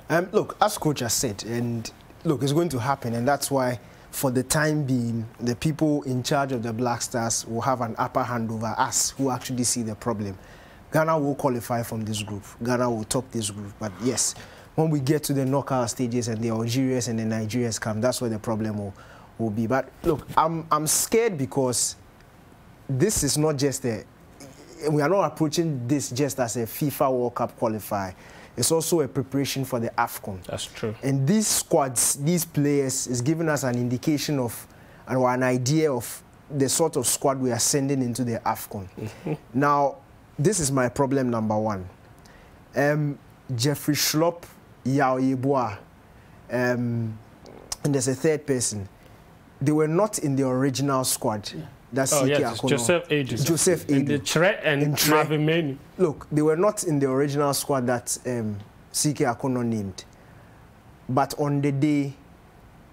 Look, as coach has said, and look, it's going to happen, and that's why, for the time being, the people in charge of the Black Stars will have an upper hand over us who actually see the problem. Ghana will qualify from this group. Ghana will top this group. But yes, when we get to the knockout stages and the Algerians and the Nigerians come, that's where the problem will be. But look, I'm scared because this is not just we are not approaching this just as a FIFA World Cup qualifier. It's also a preparation for the AFCON. That's true. And these squads, these players, is giving us an indication of, or an idea of the sort of squad we are sending into the AFCON. Now, this is my problem number one. Jeffrey Schlupp, Yao Yeboah, and there's a third person. They were not in the original squad. Yeah. That's CK Akonnor. Joseph Adu. And Marvin Manu. Look, they were not in the original squad that CK Akonnor named. But on the day,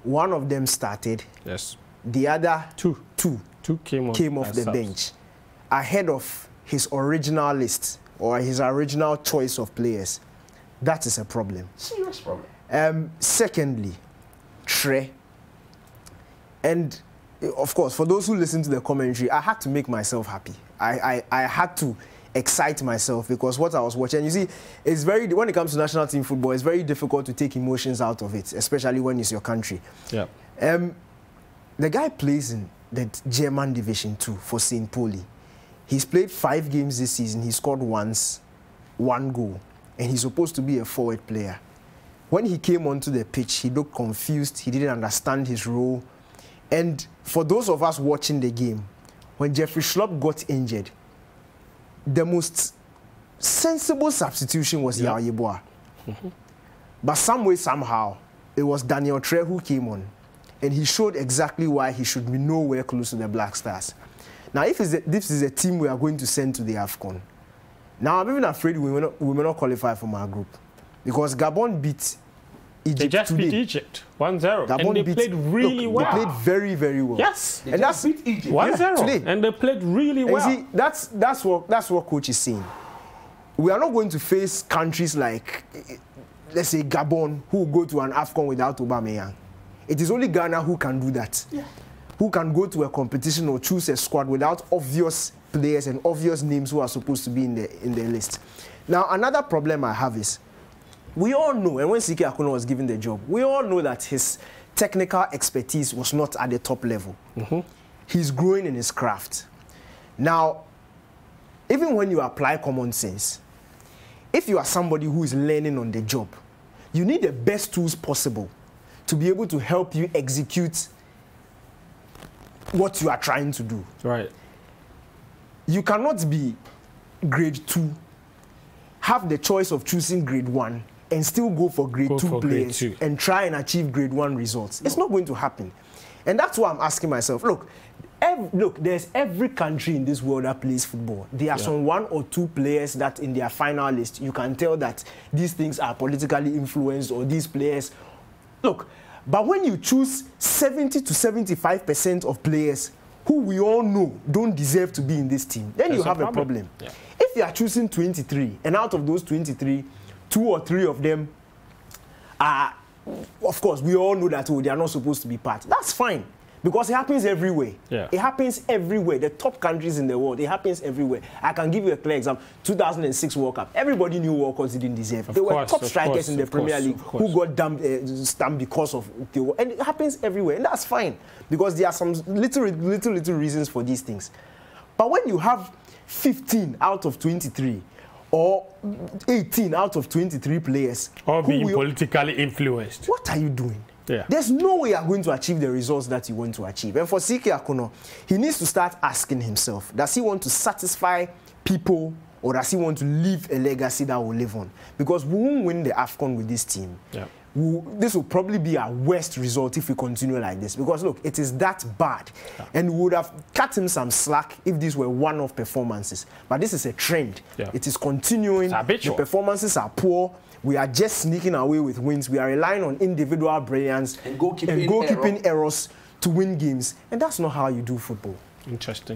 one of them started. Yes. The other two came off the bench ahead of his original list or his original choice of players. That is a problem. Serious problem. Secondly, Tre. And of course, for those who listen to the commentary, I had to make myself happy. I had to excite myself because what I was watching, you see, it's very, when it comes to national team football, it's very difficult to take emotions out of it, especially when it's your country. Yeah. The guy plays in the German Division 2 for St. Pauli. He's played 5 games this season. He scored once, 1 goal, and he's supposed to be a forward player. When he came onto the pitch, he looked confused. He didn't understand his role. And for those of us watching the game, when Jeffrey Schlupp got injured, the most sensible substitution was Yao Yeboah. But some way, somehow, it was Daniel Tre who came on. And he showed exactly why he should be nowhere close to the Black Stars. Now, if this is a team we are going to send to the AFCON, now I'm even afraid we may not qualify from our group. Because Gabon beat Egypt. They just beat Egypt 1-0. And they played really well. They played very, very well. Yes. And that's beat Egypt 1-0. And they played really well. See, that's what coach is saying. We are not going to face countries like, let's say, Gabon, who will go to an AFCON without Aubameyang. It is only Ghana who can do that. Yeah. Who can go to a competition or choose a squad without obvious players and obvious names who are supposed to be in the list. Now, another problem I have is, we all know, and when CK Akonnor was given the job, we all know that his technical expertise was not at the top level. He's growing in his craft. Now, even when you apply common sense, if you are somebody who is learning on the job, you need the best tools possible to be able to help you execute what you are trying to do. Right. You cannot be grade 2, have the choice of choosing grade 1, and still go for grade 2 players and try and achieve grade 1 results. It's not going to happen. And that's why I'm asking myself, look, there's every country in this world that plays football. There are some 1 or 2 players that in their final list, you can tell that these things are politically influenced or these players. Look, but when you choose 70 to 75% of players who we all know don't deserve to be in this team, then you have a problem. Yeah. If you are choosing 23, and out of those 23, 2 or 3 of them are, of course, we all know that they are not supposed to be part. That's fine, because it happens everywhere. Yeah. It happens everywhere. The top countries in the world, it happens everywhere. I can give you a clear example. 2006 World Cup. Everybody knew World Cups didn't deserve. They were top strikers in the Premier League who got stamped because of the war. And it happens everywhere. And that's fine, because there are some little reasons for these things. But when you have 15 out of 23, or 18 out of 23 players all being politically influenced, what are you doing? Yeah. There's no way you're going to achieve the results that you want to achieve. And for CK Akonnor, he needs to start asking himself, does he want to satisfy people, or does he want to leave a legacy that will live on? Because we won't win the AFCON with this team. Yeah. This will probably be our worst result if we continue like this. Because look, it is that bad. Yeah. And we would have cut him some slack if these were one-off performances. But this is a trend. Yeah. It is continuing. The performances are poor. We are just sneaking away with wins. We are relying on individual brilliance and goalkeeping errors to win games. And that's not how you do football. Interesting.